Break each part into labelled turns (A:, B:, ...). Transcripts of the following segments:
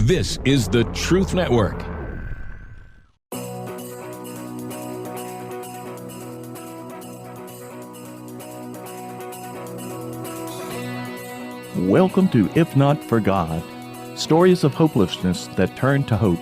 A: This is the Truth Network.
B: Welcome to If Not For God, stories of hopelessness that turn to hope.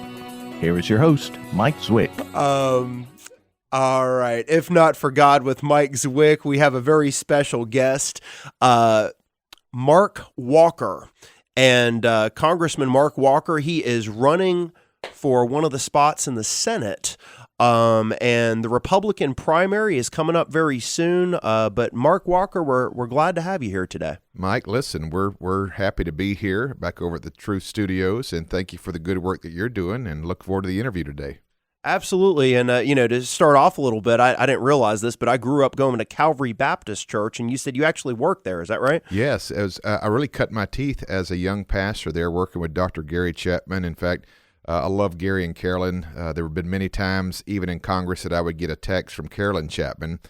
B: Here is your host, Mike Zwick.
C: All right. If Not For God with Mike Zwick, we have a very special guest, Mark Walker. And Congressman Mark Walker, he is running for one of the spots in the Senate. And the Republican primary is coming up very soon. But Mark Walker, we're glad to have you here today.
D: Mike, listen, we're happy to be here back over at the Truth Studios, and thank you for the good work that you're doing, and look forward to the interview today.
C: Absolutely. And, to start off a little bit, I didn't realize this, but I grew up going to Calvary Baptist Church, and you said you actually worked there. Is that right?
D: Yes. I really cut my teeth as a young pastor there working with Dr. Gary Chapman. In fact, I love Gary and Carolyn. There have been many times, even in Congress, that I would get a text from Carolyn Chapman.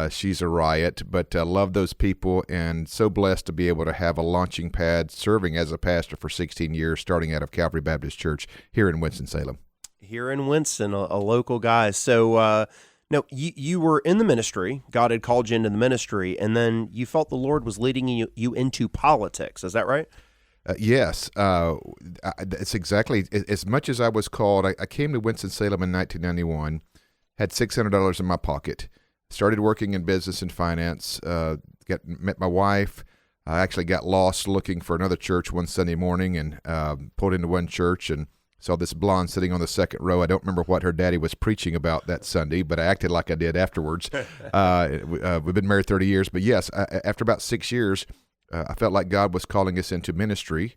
D: She's a riot, but I love those people, and so blessed to be able to have a launching pad serving as a pastor for 16 years, starting out of Calvary Baptist Church here in Winston-Salem.
C: Here in Winston, a local guy. So, no, you were in the ministry. God had called you into the ministry, and then you felt the Lord was leading you into politics. Is that right?
D: Yes. It's exactly as much as I was called. I came to Winston-Salem in 1991, had $600 in my pocket, started working in business and finance, met my wife. I actually got lost looking for another church one Sunday morning and pulled into one church and saw this blonde sitting on the second row. I don't remember what her daddy was preaching about that Sunday, but I acted like I did afterwards. We've been married 30 years, but yes, after about 6 years, I felt like God was calling us into ministry,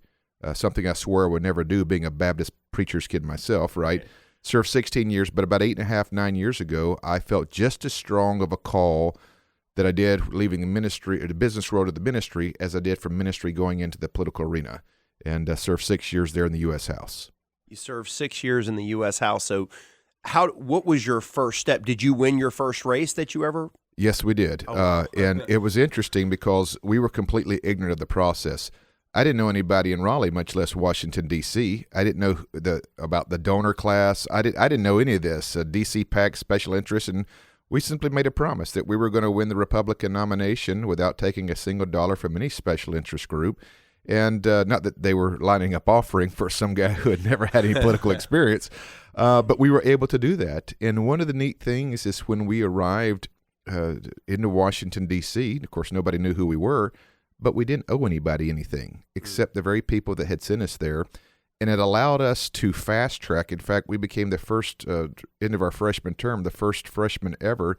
D: something I swore I would never do, being a Baptist preacher's kid myself, right? Served 16 years, but about 8.5, 9 years ago, I felt just as strong of a call that I did leaving the ministry, or the business road of the ministry, as I did from ministry going into the political arena, and served 6 years there in the U.S. House.
C: You served 6 years in the U.S. House. So what was your first step? Did you win your first race that you ever?
D: Yes, we did. And it was interesting because we were completely ignorant of the process. I didn't know anybody in Raleigh, much less Washington, D.C. I didn't know about the donor class. I didn't know any of this, D.C. PAC, special interest, and we simply made a promise that we were going to win the Republican nomination without taking a single dollar from any special interest group. And not that they were lining up offering for some guy who had never had any political experience, but we were able to do that. And one of the neat things is when we arrived into Washington, D.C., of course, nobody knew who we were, but we didn't owe anybody anything except the very people that had sent us there. And it allowed us to fast track. In fact, we became the first, end of our freshman term, the first freshman ever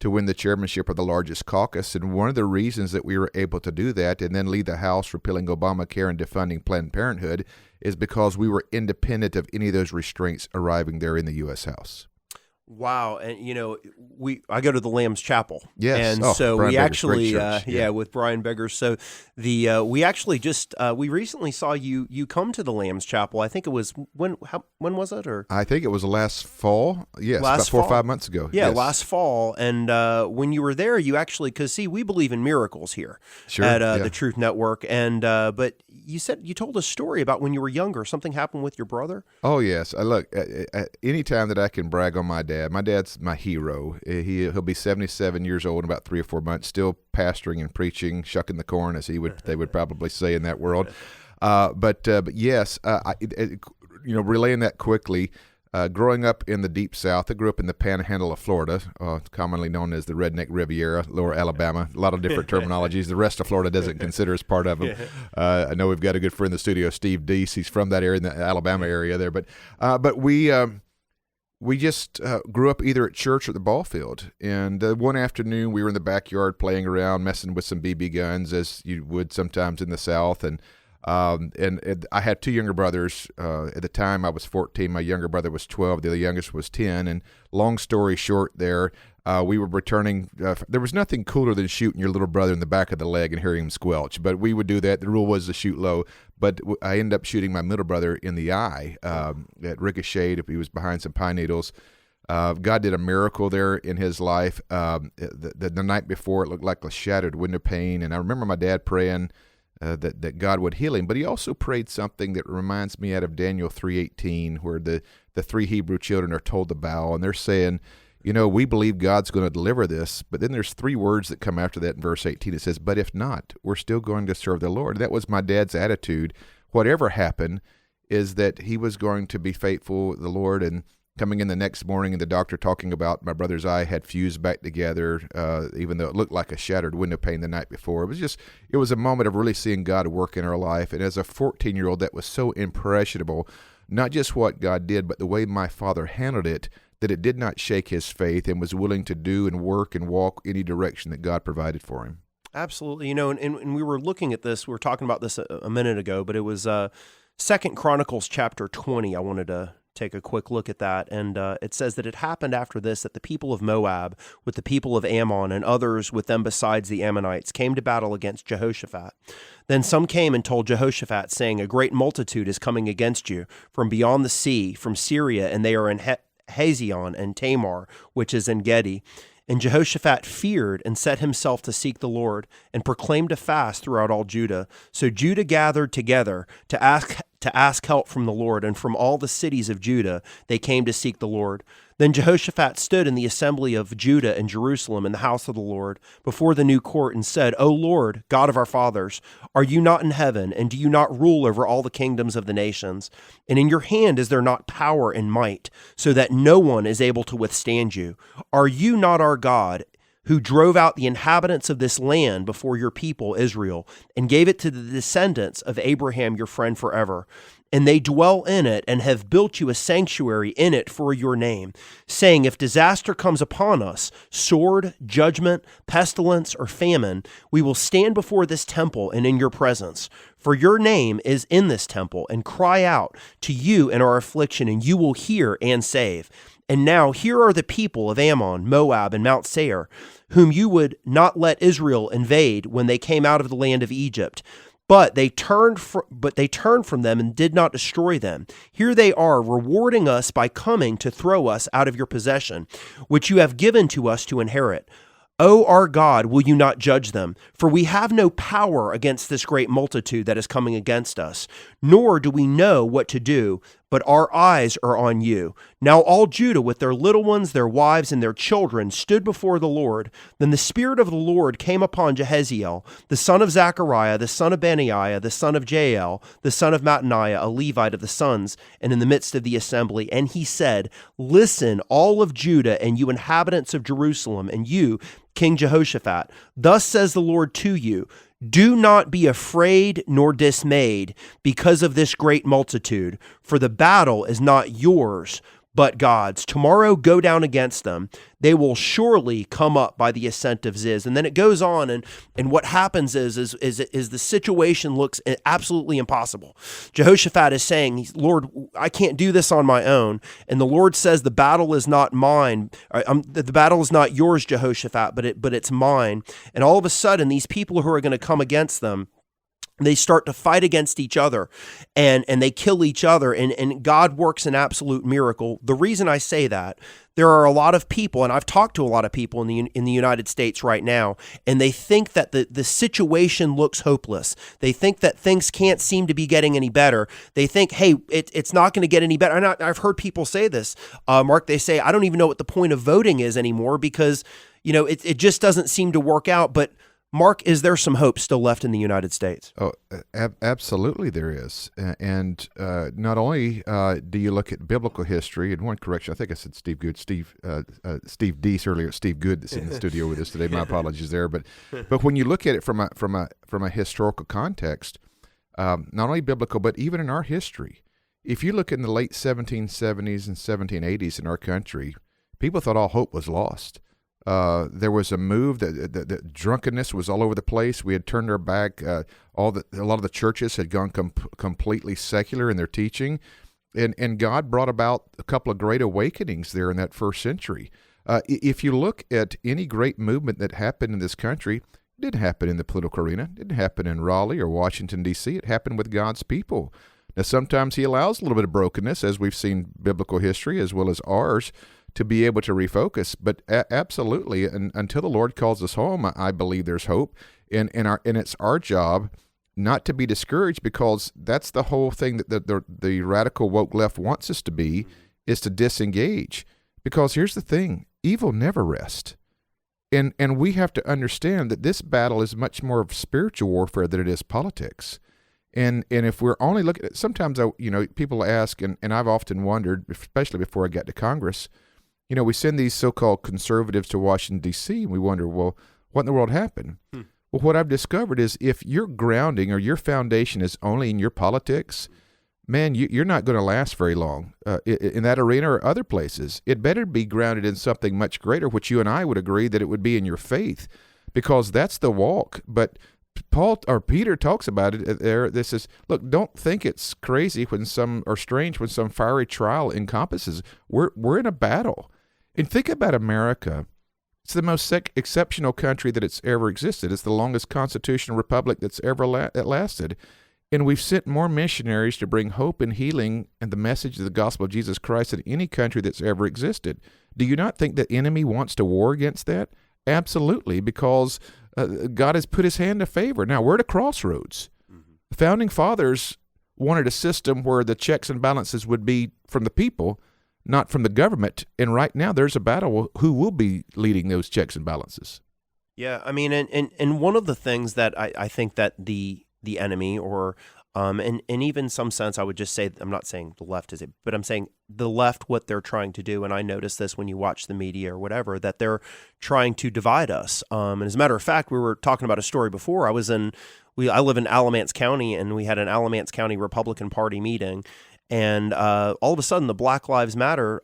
D: to win the chairmanship of the largest caucus. And one of the reasons that we were able to do that and then lead the House repealing Obamacare and defunding Planned Parenthood is because we were independent of any of those restraints arriving there in the U.S. House.
C: Wow. And, I go to the Lamb's Chapel.
D: Yes.
C: And so
D: Brian
C: we
D: Beggar's
C: actually,
D: great church.
C: with Brian Beggars. So we actually just, we recently saw you come to the Lamb's Chapel. I think it was, when was it? Or
D: I think it was last fall. Yes, about 4 or 5 months ago.
C: Yeah,
D: yes.
C: Last fall. And when you were there, you actually, because we believe in miracles here at the Truth Network. And but you told a story about when you were younger, something happened with your brother.
D: Oh, yes. Look, anytime that I can brag on my dad's my hero. He'll be 77 years old in about 3 or 4 months, still pastoring and preaching, shucking the corn, as they would probably say in that world. But yes, relaying that quickly, growing up in the Deep South, I grew up in the Panhandle of Florida, commonly known as the Redneck Riviera, Lower Alabama. A lot of different terminologies. The rest of Florida doesn't consider us part of them. I know we've got a good friend in the studio, Steve Deese. He's from that area, in the Alabama area there. But we just grew up either at church or at the ball field. And one afternoon, we were in the backyard playing around, messing with some BB guns, as you would sometimes in the South. And I had 2 younger brothers. At the time, I was 14. My younger brother was 12. The youngest was 10. And long story short there, we were returning. There was nothing cooler than shooting your little brother in the back of the leg and hearing him squelch. But we would do that. The rule was to shoot low. But I ended up shooting my middle brother in the eye. That ricocheted. He was behind some pine needles. God did a miracle there in his life. The night before, it looked like a shattered window pane. And I remember my dad praying that God would heal him. But he also prayed something that reminds me out of Daniel 3:18, where the three Hebrew children are told to bow, and they're saying, we believe God's going to deliver this. But then there's three words that come after that in verse 18. It says, but if not, we're still going to serve the Lord. That was my dad's attitude. Whatever happened is that he was going to be faithful to the Lord. And coming in the next morning and the doctor talking about my brother's eye had fused back together, even though it looked like a shattered window pane the night before. It was a moment of really seeing God work in our life. And as a 14-year-old, that was so impressionable, not just what God did, but the way my father handled it, that it did not shake his faith and was willing to do and work and walk any direction that God provided for him.
C: Absolutely. And we were looking at this, we were talking about this a minute ago, but it was 2 Chronicles chapter 20. I wanted to take a quick look at that. And it says that it happened after this that the people of Moab with the people of Ammon and others with them besides the Ammonites came to battle against Jehoshaphat. Then some came and told Jehoshaphat, saying, a great multitude is coming against you from beyond the sea, from Syria, and they are in Hazion and Tamar, which is in Gedi. And Jehoshaphat feared and set himself to seek the Lord and proclaimed a fast throughout all Judah. So Judah gathered together to ask help from the Lord, and from all the cities of Judah they came to seek the Lord. Then Jehoshaphat stood in the assembly of Judah and Jerusalem in the house of the Lord before the new court and said, O Lord, God of our fathers, are you not in heaven, and do you not rule over all the kingdoms of the nations? And in your hand is there not power and might, so that no one is able to withstand you? Are you not our God, who drove out the inhabitants of this land before your people Israel, and gave it to the descendants of Abraham your friend forever? And they dwell in it, and have built you a sanctuary in it for your name, saying, if disaster comes upon us, sword, judgment, pestilence, or famine, we will stand before this temple and in your presence. For your name is in this temple, and cry out to you in our affliction, and you will hear and save. And now here are the people of Ammon, Moab, and Mount Seir, whom you would not let Israel invade when they came out of the land of Egypt. But they turned from them and did not destroy them. Here they are, rewarding us by coming to throw us out of your possession, which you have given to us to inherit. O our God, will you not judge them? For we have no power against this great multitude that is coming against us, nor do we know what to do, but our eyes are on you. Now all Judah with their little ones, their wives, and their children stood before the Lord. Then the Spirit of the Lord came upon Jehaziel, the son of Zechariah, the son of Benaiah, the son of Jael, the son of Mattaniah, a Levite of the sons, and in the midst of the assembly. And he said, listen, all of Judah, and you inhabitants of Jerusalem, and you, King Jehoshaphat, thus says the Lord to you, do not be afraid nor dismayed because of this great multitude, for the battle is not yours, but God's. Tomorrow go down against them. They will surely come up by the ascent of Ziz. And then it goes on, and what happens is the situation looks absolutely impossible. Jehoshaphat is saying, Lord, I can't do this on my own. And the Lord says, the battle is not mine. The battle is not yours, Jehoshaphat, but it's mine. And all of a sudden, these people who are going to come against them, they start to fight against each other, and they kill each other, and God works an absolute miracle. The reason I say that, there are a lot of people, and I've talked to a lot of people in the United States right now, and they think that the situation looks hopeless. They think that things can't seem to be getting any better. They think, hey, it's not going to get any better. And I've heard people say this, Mark. They say, I don't even know what the point of voting is anymore because it just doesn't seem to work out. But Mark, is there some hope still left in the United States?
D: Oh, absolutely there is. And not only do you look at biblical history, and one correction, I think I said Steve Good, Steve Deese earlier, Steve Good that's in the studio with us today. My apologies there. But when you look at it from a historical context, not only biblical, but even in our history, if you look in the late 1770s and 1780s in our country, people thought all hope was lost. There was a move that drunkenness was all over the place. We had turned our back. A lot of the churches had gone completely secular in their teaching, and God brought about a couple of great awakenings there in that first century. If you look at any great movement that happened in this country, it didn't happen in the political arena. It didn't happen in Raleigh or Washington, D.C. It happened with God's people. Now, sometimes he allows a little bit of brokenness, as we've seen biblical history as well as ours, to be able to refocus. But absolutely, until the Lord calls us home, I believe there's hope. And it's our job not to be discouraged, because that's the whole thing that the radical woke left wants us to be, is to disengage. Because here's the thing, evil never rests. And we have to understand that this battle is much more of spiritual warfare than it is politics. And if we're only looking at, sometimes people ask, and I've often wondered, especially before I got to Congress, we send these so-called conservatives to Washington, D.C., and we wonder, well, what in the world happened? Well, what I've discovered is if your grounding or your foundation is only in your politics, man, you're not going to last very long in that arena or other places. It better be grounded in something much greater, which you and I would agree that it would be in your faith, because that's the walk. But Peter talks about it there. This is, look, don't think it's crazy or strange when some fiery trial encompasses. We're in a battle. And think about America. It's the most exceptional country that it's ever existed. It's the longest constitutional republic that's ever lasted. And we've sent more missionaries to bring hope and healing and the message of the gospel of Jesus Christ than any country that's ever existed. Do you not think the enemy wants to war against that? Absolutely, because God has put his hand to favor. Now, we're at a crossroads. The founding fathers wanted a system where the checks and balances would be from the people, not from the government. And right now there's a battle who will be leading those checks and balances.
C: Yeah, I mean, and one of the things that I think that the enemy, or and even some sense, I would just say, I'm not saying the left is it, but I'm saying the left, what they're trying to do, and I notice this when you watch the media or whatever, that they're trying to divide us. And as a matter of fact, we were talking about a story before. I live in Alamance County, and we had an Alamance County Republican Party meeting, and all of a sudden the Black Lives Matter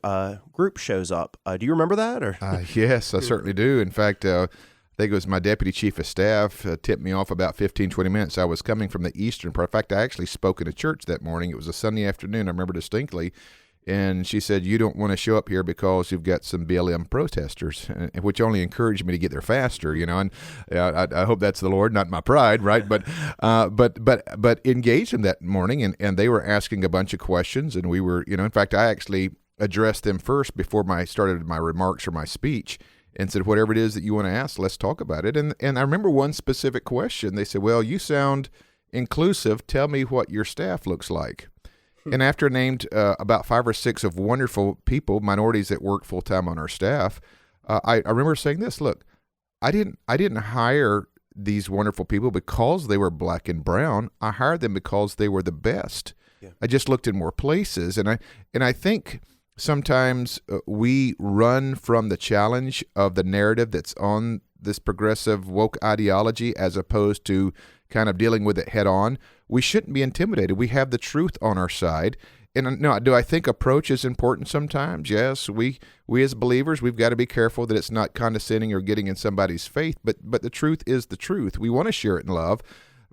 C: group shows up. Do you remember that? Or
D: yes, I certainly do. In fact, I think it was my deputy chief of staff tipped me off about 15, 20 minutes. I was coming from the eastern part. In fact, I actually spoke in a church that morning. It was a Sunday afternoon. I remember distinctly. And she said, you don't want to show up here because you've got some BLM protesters, which only encouraged me to get there faster, And I hope that's the Lord, not my pride, right? But engaged them that morning, and they were asking a bunch of questions, and we were, in fact, I actually addressed them first before I started my remarks or my speech, and said, whatever it is that you want to ask, let's talk about it. And I remember one specific question. They said, well, you sound inclusive. Tell me what your staff looks like. And after I named about 5 or 6 of wonderful people, minorities that work full-time on our staff, I remember saying this, look, I didn't hire these wonderful people because they were black and brown. I hired them because they were the best. Yeah. I just looked in more places. And I think sometimes we run from the challenge of the narrative that's on this progressive woke ideology as opposed to kind of dealing with it head on. We shouldn't be intimidated. We have the truth on our side. And no, do I think approach is important sometimes? Yes, we as believers, we've got to be careful that it's not condescending or getting in somebody's faith, but the truth is the truth. We want to share it in love.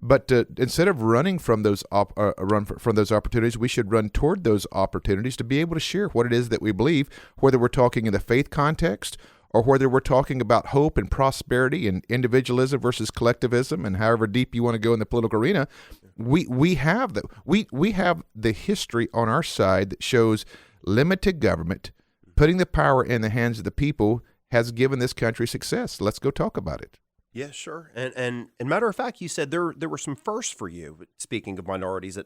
D: But instead of running from those opportunities, we should run toward those opportunities to be able to share what it is that we believe, whether we're talking in the faith context or whether we're talking about hope and prosperity and individualism versus collectivism, and however deep you want to go in the political arena. We have the history on our side that shows limited government, putting the power in the hands of the people, has given this country success. Let's go talk about it.
C: Yeah, sure. And matter of fact, you said there were some firsts for you, speaking of minorities, at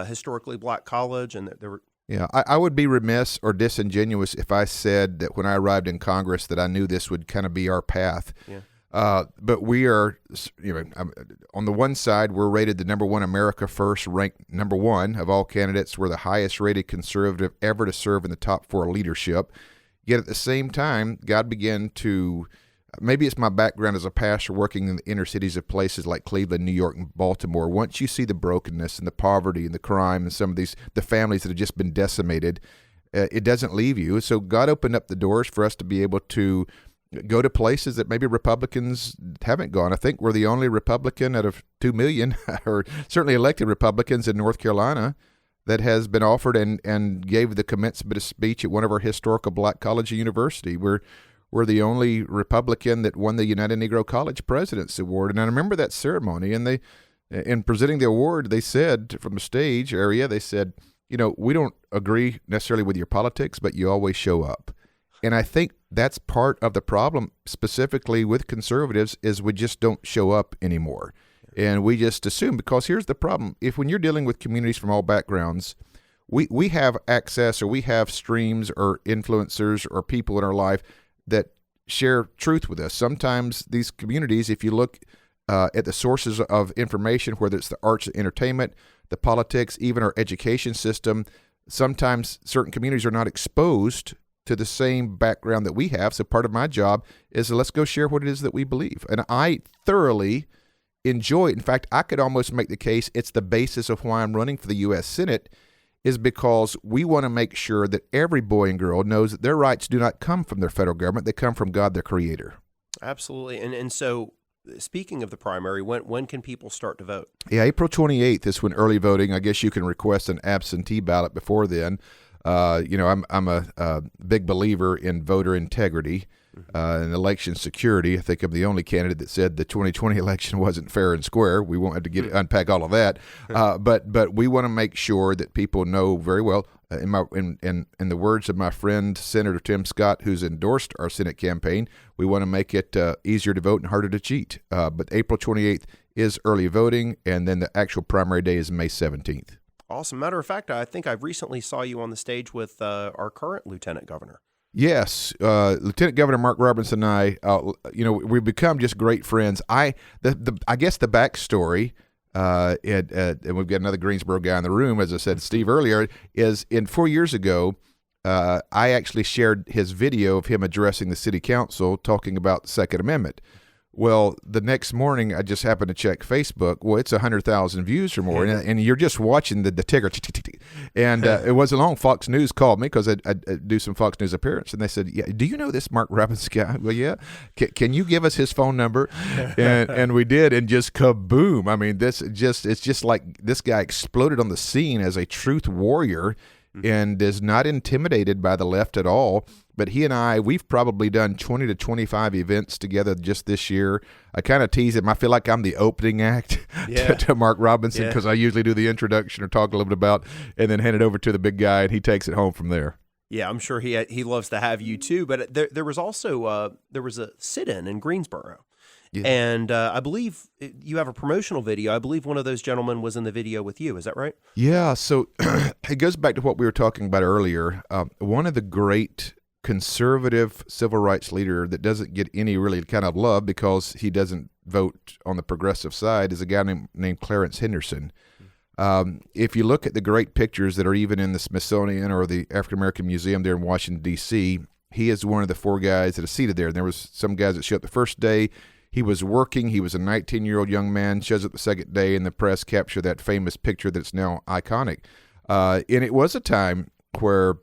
C: historically black college, and there were...
D: Yeah, I would be remiss or disingenuous if I said that when I arrived in Congress that I knew this would kind of be our path. Yeah. But we are, on the one side, we're rated the #1 America First, ranked #1 of all candidates. We're the highest rated conservative ever to serve in the top 4 leadership. Yet at the same time, God began to... Maybe it's my background as a pastor working in the inner cities of places like Cleveland, New York, and Baltimore. Once you see the brokenness and the poverty and the crime and some of the families that have just been decimated, it doesn't leave you. So God opened up the doors for us to be able to go to places that maybe Republicans haven't gone. I think we're the only Republican out of 2 million, or certainly elected Republicans in North Carolina, that has been offered and gave the commencement speech at one of our historical black college or university. We're the only Republican that won the United Negro College President's Award. And I remember that ceremony, and they, in presenting the award, they said from the stage area, they said, we don't agree necessarily with your politics, but you always show up. And I think that's part of the problem, specifically with conservatives, is we just don't show up anymore. And we just assume, because here's the problem. When you're dealing with communities from all backgrounds, we have access, or we have streams or influencers or people in our life that share truth with us. Sometimes these communities, if you look at the sources of information, whether it's the arts and entertainment, the politics, even our education system, sometimes certain communities are not exposed to the same background that we have. So part of my job is let's go share what it is that we believe. And I thoroughly enjoy it. In fact, I could almost make the case it's the basis of why I'm running for the U.S. Senate, is because we want to make sure that every boy and girl knows that their rights do not come from their federal government. They come from God, their creator.
C: Absolutely. And so speaking of the primary, when can people start to vote?
D: Yeah, April 28th is when early voting. I guess you can request an absentee ballot before then. I'm a big believer in voter integrity and election security. I think I'm the only candidate that said the 2020 election wasn't fair and square. We won't have to unpack all of that, but we want to make sure that people know very well. In the words of my friend Senator Tim Scott, who's endorsed our Senate campaign, we want to make it easier to vote and harder to cheat. But April 28th is early voting, and then the actual primary day is May 17th.
C: Awesome. Matter of fact, I think I recently saw you on the stage with our current lieutenant governor.
D: Yes, Lieutenant Governor Mark Robinson and I, we've become just great friends. I guess the backstory, and we've got another Greensboro guy in the room, as I said, Steve earlier, is 4 years ago, I actually shared his video of him addressing the city council talking about the Second Amendment. Well, the next morning, I just happened to check Facebook. Well, it's 100,000 views or more, and you're just watching the ticker. And it wasn't long. Fox News called me because I do some Fox News appearance, and they said, "Yeah, do you know this Mark Robinson guy?" Well, yeah. Can you give us his phone number? And we did, and just kaboom! I mean, it's just like this guy exploded on the scene as a truth warrior, and is not intimidated by the left at all. But he and I, we've probably done 20 to 25 events together just this year. I kind of tease him. I feel like I'm the opening act to Mark Robinson, because I usually do the introduction or talk a little bit about, and then hand it over to the big guy, and he takes it home from there.
C: Yeah, I'm sure he loves to have you too. But there was also there was a sit-in in Greensboro. Yeah. And I believe you have a promotional video. I believe one of those gentlemen was in the video with you. Is that right?
D: Yeah. So it goes back to what we were talking about earlier. One of the great conservative civil rights leader that doesn't get any really kind of love because he doesn't vote on the progressive side is a guy named Clarence Henderson. If you look at the great pictures that are even in the Smithsonian or the African American Museum there in Washington, D.C., he is one of the four guys that are seated there. And there was some guys that showed up the first day. He was working. He was a 19-year-old young man, shows up the second day, and the press captured that famous picture that's now iconic. And it was a time where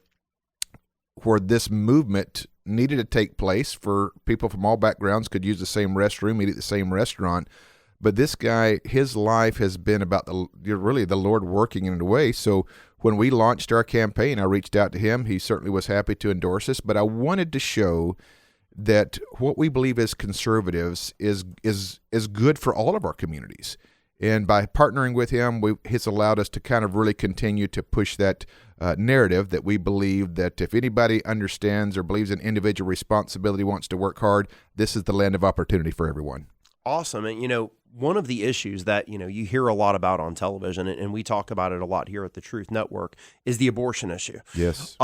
D: this movement needed to take place, for people from all backgrounds could use the same restroom, eat at the same restaurant. But this guy, his life has been about really the Lord working in a way. So when we launched our campaign, I reached out to him. He certainly was happy to endorse us. But I wanted to show that what we believe as conservatives is good for all of our communities. And by partnering with him, it's allowed us to kind of really continue to push that narrative that we believe that if anybody understands or believes in individual responsibility, wants to work hard, this is the land of opportunity for everyone. Awesome.
C: And, one of the issues that, you hear a lot about on television, and we talk about it a lot here at the Truth Network, is the abortion issue.
D: Yes.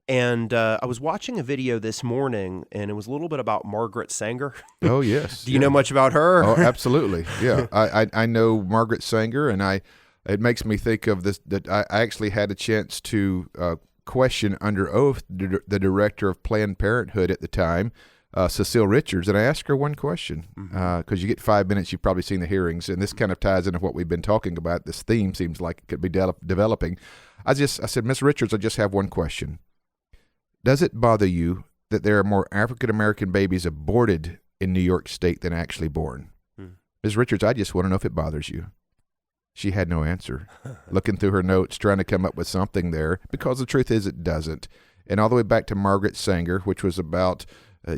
C: And I was watching a video this morning, and it was a little bit about Margaret Sanger.
D: Oh, yes.
C: Do you know much about her?
D: Oh, absolutely. Yeah. I know Margaret Sanger, and it makes me think of this, that I actually had a chance to question under oath the director of Planned Parenthood at the time, Cecile Richards, and I asked her one question, because you get 5 minutes, you've probably seen the hearings, and this kind of ties into what we've been talking about. This theme seems like it could be developing. I said, Miss Richards, I just have one question. Does it bother you that there are more African-American babies aborted in New York State than actually born? Ms. Richards, I just want to know if it bothers you. She had no answer, looking through her notes, trying to come up with something there, because the truth is it doesn't. And all the way back to Margaret Sanger, which was about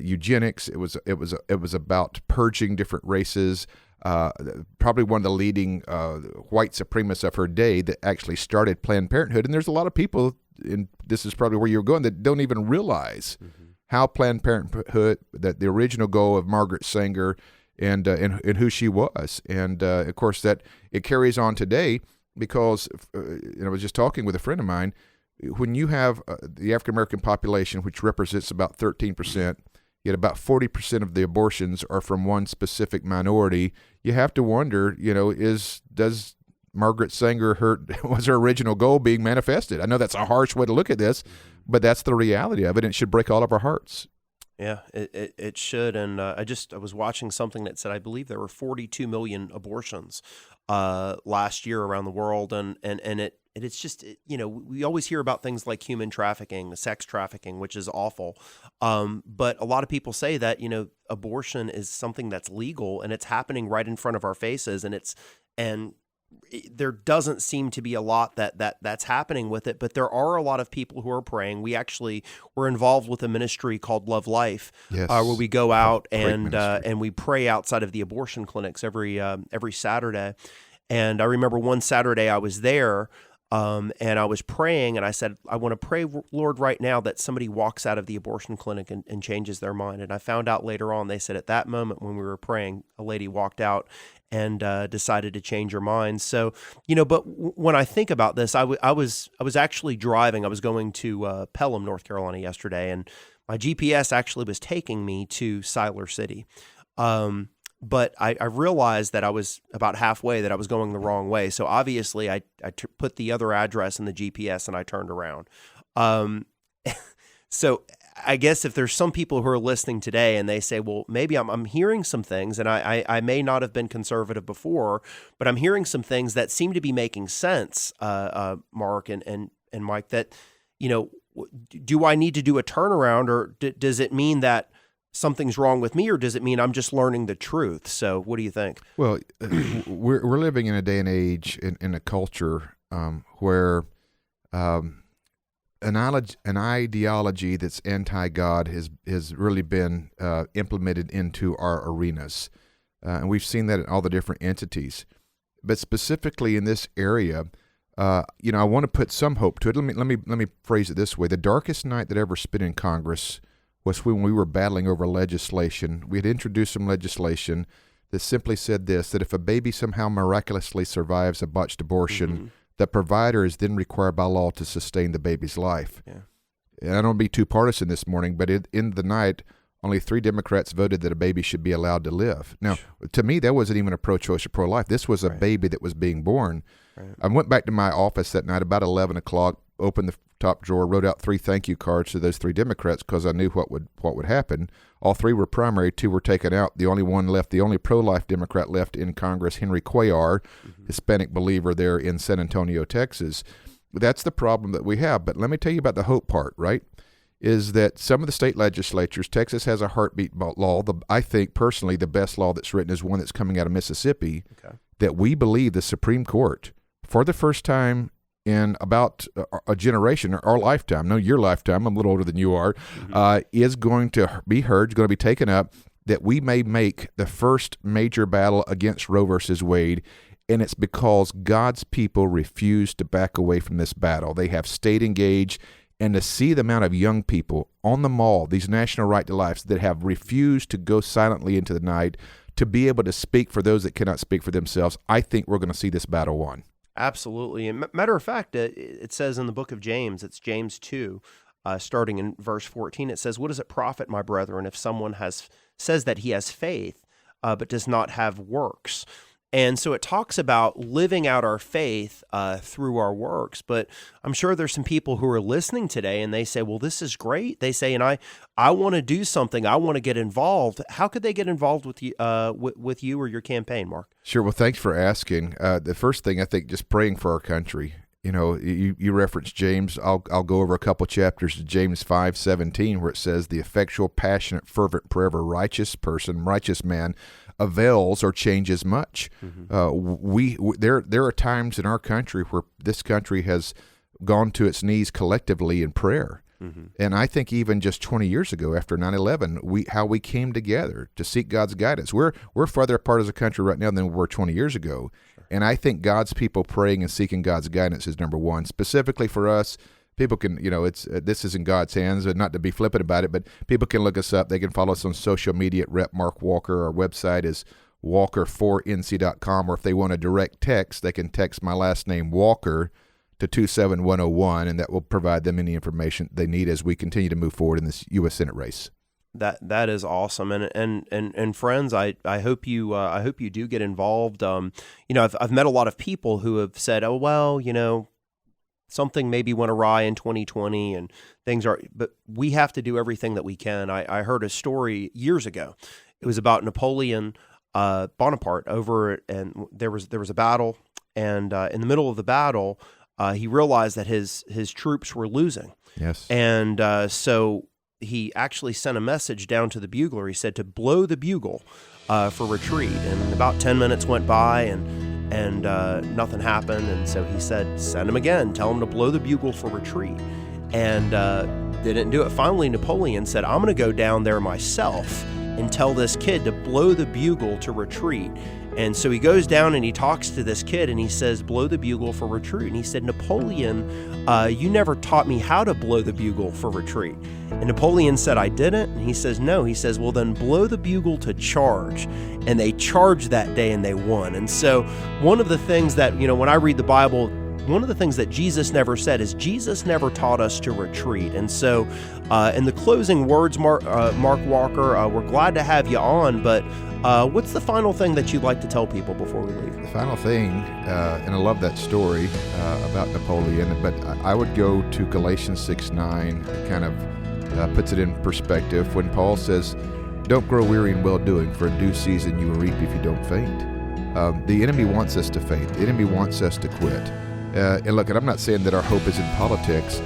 D: eugenics. It was about purging different races. Probably one of the leading white supremacists of her day that actually started Planned Parenthood. And there's a lot of people, and this is probably where you're going, that don't even realize how Planned Parenthood, that the original goal of Margaret Sanger and who she was. And of course, that it carries on today because I was just talking with a friend of mine. When you have the African American population, which represents about 13%, yet about 40% of the abortions are from one specific minority, you have to wonder, does Margaret Sanger was her original goal being manifested? I know that's a harsh way to look at this, but that's the reality of it, and it should break all of our hearts.
C: Yeah, it should. And I was watching something that said I believe there were 42 million abortions last year around the world, and it's just we always hear about things like human trafficking, sex trafficking, which is awful. But a lot of people say that abortion is something that's legal and it's happening right in front of our faces, and there doesn't seem to be a lot that's happening with it, but there are a lot of people who are praying. We actually were involved with a ministry called Love Life,
D: yes.
C: Where we go out and we pray outside of the abortion clinics every Saturday. And I remember one Saturday I was there, and I was praying, and I said, I want to pray, Lord, right now that somebody walks out of the abortion clinic and changes their mind. And I found out later on, they said at that moment when we were praying, a lady walked out and decided to change her mind. So, but when I think about this, I was actually driving. I was going to Pelham, North Carolina yesterday, and my GPS actually was taking me to Siler City. But I realized that I was about halfway, that I was going the wrong way. So obviously I put the other address in the GPS and I turned around. So I guess if there's some people who are listening today and they say, well, maybe I'm hearing some things, and I may not have been conservative before, but I'm hearing some things that seem to be making sense, Mark and Mike, that, do I need to do a turnaround, or does it mean that something's wrong with me, or does it mean I'm just learning the truth? So what do you think?
D: Well, we're living in a day and age in a culture where an ideology that's anti-God has really been implemented into our arenas, and we've seen that in all the different entities. But specifically in this area, I want to put some hope to it. Let me phrase it this way: the darkest night that ever spent in Congress was when we were battling over legislation. We had introduced some legislation that simply said this, that if a baby somehow miraculously survives a botched abortion, the provider is then required by law to sustain the baby's life. Yeah. And I don't want to be too partisan this morning, but in the night, only 3 Democrats voted that a baby should be allowed to live. Now, to me, that wasn't even a pro-choice or pro-life. This was a baby that was being born. Right. I went back to my office that night about 11 o'clock, opened the top drawer, wrote out 3 thank you cards to those 3 Democrats because I knew what would happen. All 3 were primary, 2 were taken out. The only one left, the only pro-life Democrat left in Congress, Henry Cuellar, Hispanic believer there in San Antonio, Texas. That's the problem that we have. But let me tell you about the hope part, right? Is that some of the state legislatures, Texas has a heartbeat law. I think personally the best law that's written is one that's coming out of Mississippi, that we believe the Supreme Court, for the first time in about a generation, or our lifetime, no, your lifetime, I'm a little older than you are, is going to be heard, going to be taken up, that we may make the first major battle against Roe versus Wade, and it's because God's people refuse to back away from this battle. They have stayed engaged, and to see the amount of young people on the mall, these national right to lives, that have refused to go silently into the night, to be able to speak for those that cannot speak for themselves, I think we're going to see this battle won. Absolutely.
C: And matter of fact, it says in the book of James, it's James 2, starting in verse 14, it says, "What does it profit, my brethren, if someone says that he has faith, but does not have works?" And so it talks about living out our faith through our works. But I'm sure there's some people who are listening today and they say, well, this is great. They say, and I want to do something. I want to get involved. How could they get involved with you or your campaign, Mark?
D: Sure. Well, thanks for asking. The first thing, I think, just praying for our country. You referenced James. I'll go over a couple chapters to James 5:17, where it says, "The effectual, passionate, fervent prayer of a righteous man avails or changes much." There are times in our country where this country has gone to its knees collectively in prayer. And I think even just 20 years ago, after 9/11, how we came together to seek God's guidance. We're farther apart as a country right now than we were 20 years ago. And I think God's people praying and seeking God's guidance is number one. Specifically for us, people can, it's this is in God's hands, and not to be flippant about it, but people can look us up. They can follow us on social media at Rep Mark Walker. Our website is walker4nc.com, or if they want a direct text, they can text my last name, Walker, to 27101, and that will provide them any information they need as we continue to move forward in this U.S. Senate race.
C: That is awesome, and friends, I hope you do get involved. I've met a lot of people who have said, oh well, something maybe went awry in 2020 and things are, but we have to do everything that we can. I heard a story years ago. It was about Napoleon Bonaparte and there was a battle, and in the middle of the battle, he realized that his troops were losing.
D: Yes,
C: and so he actually sent a message down to the bugler. He said to blow the bugle for retreat. And about 10 minutes went by and nothing happened. And so he said, send him again. Tell him to blow the bugle for retreat. And they didn't do it. Finally, Napoleon said, I'm going to go down there myself and tell this kid to blow the bugle to retreat. And so he goes down and he talks to this kid and he says, blow the bugle for retreat. And he said, Napoleon, you never taught me how to blow the bugle for retreat. And Napoleon said, I didn't. And he says, no. He says, well, then blow the bugle to charge. And they charged that day and they won. And so one of the things that, when I read the Bible, one of the things that Jesus never said is Jesus never taught us to retreat. And so in the closing words, Mark Walker, we're glad to have you on, but what's the final thing that you'd like to tell people before we leave?
D: The final thing, and I love that story about Napoleon, but I would go to Galatians 6:9. It kind of puts it in perspective when Paul says, don't grow weary in well-doing, for in due season you will reap if you don't faint. The enemy wants us to faint. The enemy wants us to quit. And look, I'm not saying that our hope is in politics,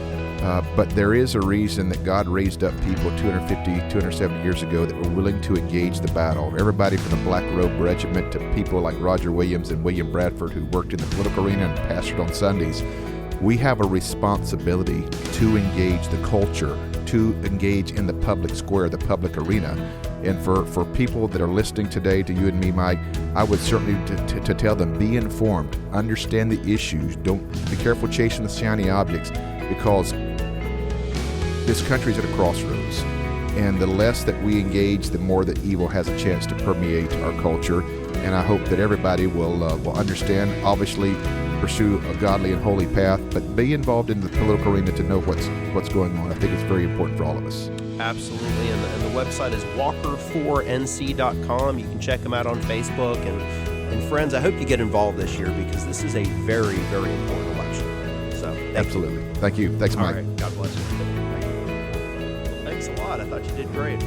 D: but there is a reason that God raised up people 250, 270 years ago that were willing to engage the battle. Everybody from the Black Robe Regiment to people like Roger Williams and William Bradford who worked in the political arena and pastored on Sundays. We have a responsibility to engage the culture, to engage in the public square, the public arena. And for people that are listening today, to you and me, Mike, I would certainly to tell them, be informed, understand the issues, don't be careful chasing the shiny objects, because this country's at a crossroads. And the less that we engage, the more that evil has a chance to permeate our culture. And I hope that everybody will understand, obviously, pursue a godly and holy path, but be involved in the political arena to know what's going on. I think it's very important for all of us.
C: Absolutely, and the website is walker4nc.com. You can check them out on Facebook. And friends, I hope you get involved this year because this is a very, very important election. So
D: absolutely. Thank you. Thanks, Mike.
C: All right. God bless you. Thanks a lot. I thought you did great.